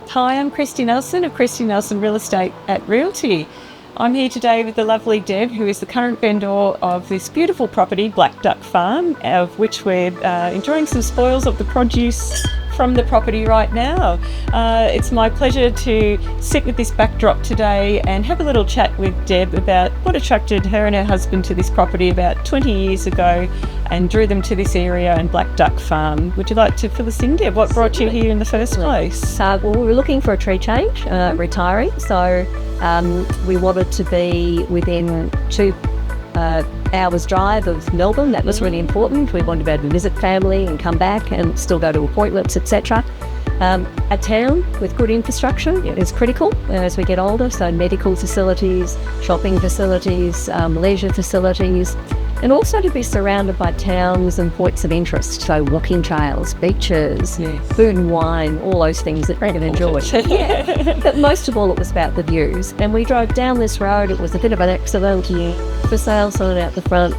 Hi, I'm Christy Nelson of Christy Nelson Real Estate at Realty. I'm here today with the lovely Deb, who is the current vendor of this beautiful property, Black Duck Farm, of which we're enjoying some spoils of the produce from the property right now. It's my pleasure to sit with this backdrop today and have a little chat with Deb about what attracted her and her husband to this property about 20 years ago and drew them to this area and Black Duck Farm. Would you like to fill us in, Deb? What brought you here in the first place? Well, we were looking for a tree change, retiring, so we wanted to be within 2 hours drive of Melbourne. That was really important. We wanted to be able to visit family and come back and still go to appointments, etc. A town with good infrastructure is critical as we get older, so medical facilities, shopping facilities, leisure facilities, and also to be surrounded by towns and points of interest, so walking trails, beaches, food and wine, all those things that we can enjoy. But most of all, it was about the views. And we drove down this road. It was a bit of an accident. For sale sign out the front.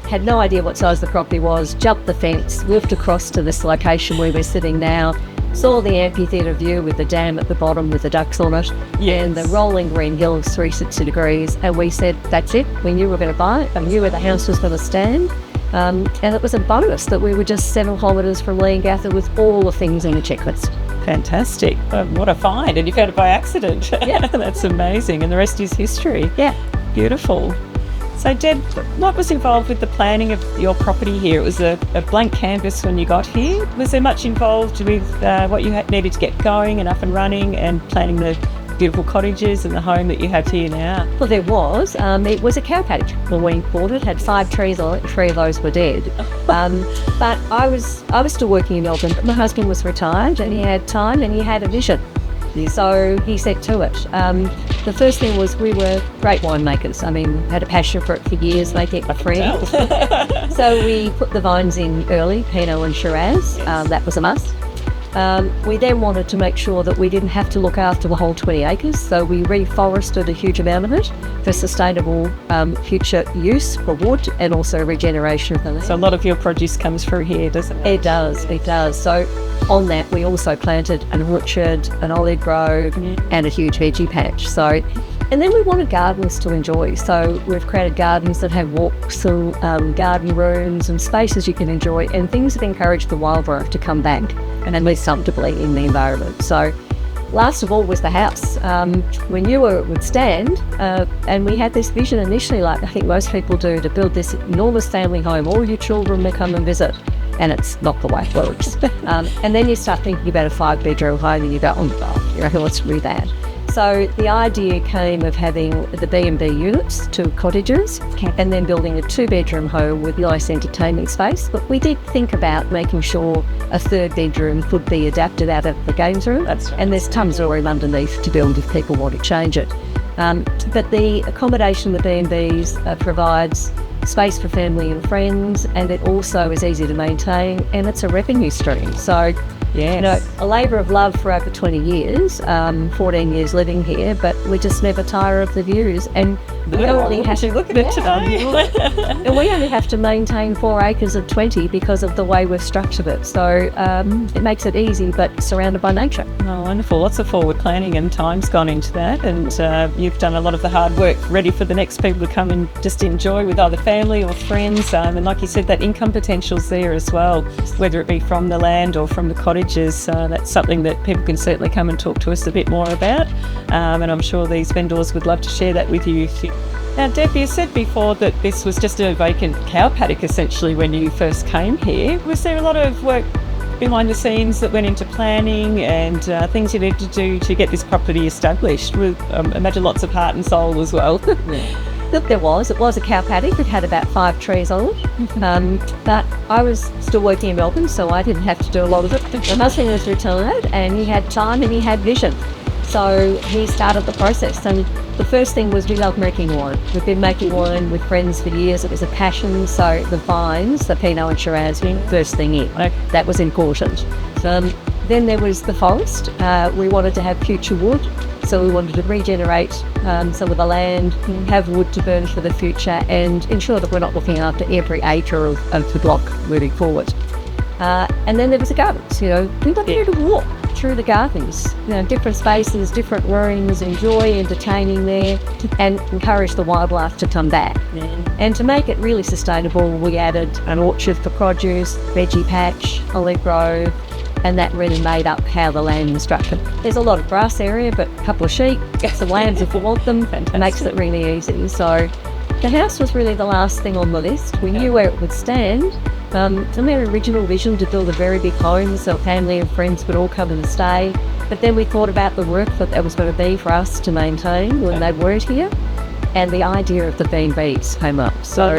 Had no idea what size the property was. Jumped the fence, moved across to this location where we're sitting now. Saw the amphitheatre view with the dam at the bottom with the ducks on it, and the rolling green hills 360 degrees. And we said, that's it. We knew we were going to buy it. I knew where the house was going to stand. And it was a bonus that we were just 7 kilometres from Leongatha with all the things in the checklist. Fantastic. What a find. And you found it by accident. Yeah. That's amazing. And the rest is history. Yeah. Beautiful. So Deb, what was involved with the planning of your property here? It was a blank canvas when you got here. Was there much involved with what you needed to get going and up and running and planning the beautiful cottages and the home that you have here now? Well, there was. It was a cow paddock when we bought it. Had 5 trees on it. 3 of those were dead. But I was still working in Melbourne. But my husband was retired and he had time and he had a vision. So he set to it. The first thing was we were great winemakers. I mean, had a passion for it for years, making it my friend. So we put the vines in early, Pinot and Shiraz. That was a must. We then wanted to make sure that we didn't have to look after the whole 20 acres, so we reforested a huge amount of it for sustainable future use for wood and also regeneration of the land. So a lot of your produce comes through here, doesn't it? It does. So on that, we also planted an orchard, an olive grove, and a huge veggie patch. So, and then we wanted gardens to enjoy. So we've created gardens that have walks and garden rooms and spaces you can enjoy, and things that encourage the wildlife to come back and live comfortably in the environment. So last of all was the house. We knew where it would stand, and we had this vision initially, like I think most people do, to build this enormous family home. All your children may come and visit, and it's not the way it works. And then you start thinking about a 5-bedroom home and you go, oh my God, who wants to do that? So the idea came of having the B&B units, 2 cottages, and then building a 2-bedroom home with nice entertainment space. But we did think about making sure a 3rd bedroom could be adapted out of the games room. And there's tons of room underneath to build if people want to change it. But the accommodation, the B&Bs, provides space for family and friends, and it also is easy to maintain, and it's a revenue stream. So, a labour of love for over 20 years, 14 years living here, but we just never tire of the views. And we only have to look at it today. And we only have to maintain 4 acres of 20 because of the way we've structured it. So it makes it easy, but surrounded by nature. Oh, wonderful. Lots of forward planning and time's gone into that. And you've done a lot of the hard work ready for the next people to come and just enjoy with either family or friends. And like you said, that income potential's there as well, whether it be from the land or from the cottages. That's something that people can certainly come and talk to us a bit more about. And I'm sure these vendors would love to share that with you. Now, Deb, you said before that this was just a vacant cow paddock essentially when you first came here. Was there a lot of work behind the scenes that went into planning and things you needed to do to get this property established? With imagine lots of heart and soul as well. Look, it was a cow paddock. It had about 5 trees on it. But I was still working in Melbourne, so I didn't have to do a lot of it. My husband was retired and he had time and he had vision. So he started the process. And the first thing was we love making wine. We've been making wine with friends for years. It was a passion. So the vines, the Pinot and Shiraz, first thing in. That was important. Then there was the forest. We wanted to have future wood. So we wanted to regenerate some of the land, have wood to burn for the future, and ensure that we're not looking after every acre of the block moving forward. And then there was the gardens. We wanted to walk through the gardens, different spaces, different rooms, enjoy entertaining there, and encourage the wildlife to come back. And to make it really sustainable, we added an orchard for produce, veggie patch, olive grove, and that really made up how the land was structured. There's a lot of grass area, but a couple of sheep, some lambs if you want them. It makes it really easy. So the house was really the last thing on the list. We knew where it would stand. From their original vision to build a very big home so family and friends would all come and stay. But then we thought about the work that was going to be for us to maintain when they weren't here. And the idea of the B&Bs came up. So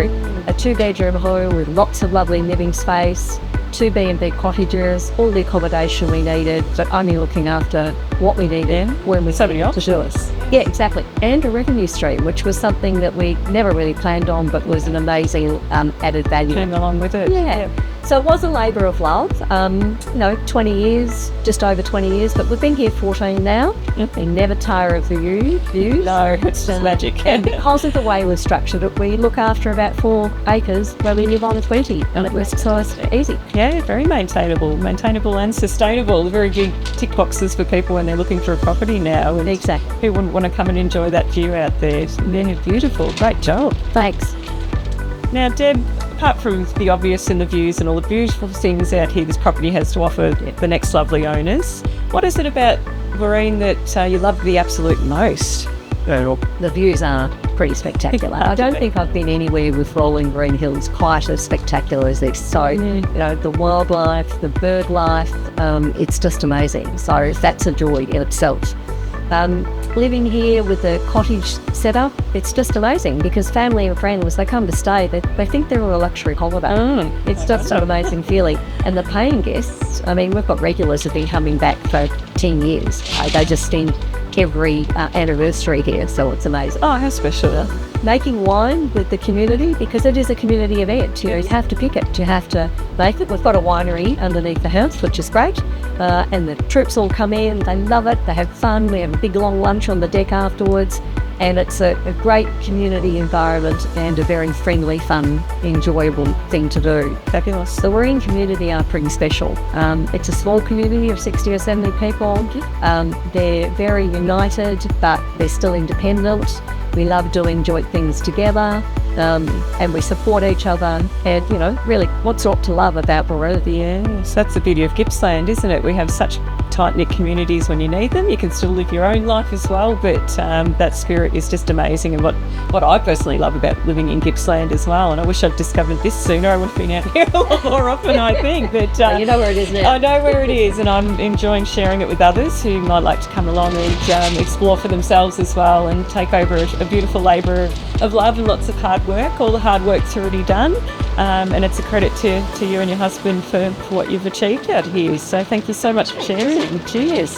a 2-bedroom home with lots of lovely living space, 2 B&B cottages, all the accommodation we needed, but only looking after what we needed when we Somebody else to do us. Yeah, exactly. And a revenue stream, which was something that we never really planned on, but was an amazing added value. Came along with it. Yeah. So it was a labour of love. 20 years, just over 20 years, but we've been here 14 now. We never tire of the views. No, it's just magic. And because of the way we've structured it, we look after about 4 acres where we live on 20. And so it's easy. Yeah, very maintainable and sustainable. Very big tick boxes for people when they're looking for a property now. And Exactly. who wouldn't want to come and enjoy that view out there? They're beautiful. Great job. Thanks. Now, Deb, apart from the obvious and the views and all the beautiful things out here this property has to offer the next lovely owners, what is it about Warreen that you love the absolute most? The views are pretty spectacular. I don't think I've been anywhere with rolling green hills quite as spectacular as this. So, the wildlife, the bird life, it's just amazing. So that's a joy in itself. Living here with the cottage setup, it's just amazing because family and friends, they come to stay, they think they're on a luxury holiday. It's just an amazing feeling. And the paying guests, we've got regulars who've been coming back for 10 years. They just spend every anniversary here, so it's amazing. Oh, how special. Making wine with the community, because it is a community event. You have to pick it, you have to make it. We've got a winery underneath the house, which is great, and the troops all come in, they love it, they have fun, we have a big long lunch on the deck afterwards, and it's a great community environment and a very friendly, fun, enjoyable thing to do. Fabulous. The Warreen community are pretty special. It's a small community of 60 or 70 people. They're very united, but they're still independent. We love doing joint things together, and we support each other. And, really, what's not to love about Warreen? Yes, that's the beauty of Gippsland, isn't it? We have such tight-knit communities when you need them. You can still live your own life as well, but that spirit is just amazing. And what I personally love about living in Gippsland as well, and I wish I'd discovered this sooner, I would have been out here a lot more often, I think. But you know where it is now. I know where it is, and I'm enjoying sharing it with others who might like to come along and explore for themselves as well and take over a beautiful labour of love and lots of hard work. All the hard work's already done, and it's a credit to you and your husband for what you've achieved out here. So thank you so much for sharing. Cheers.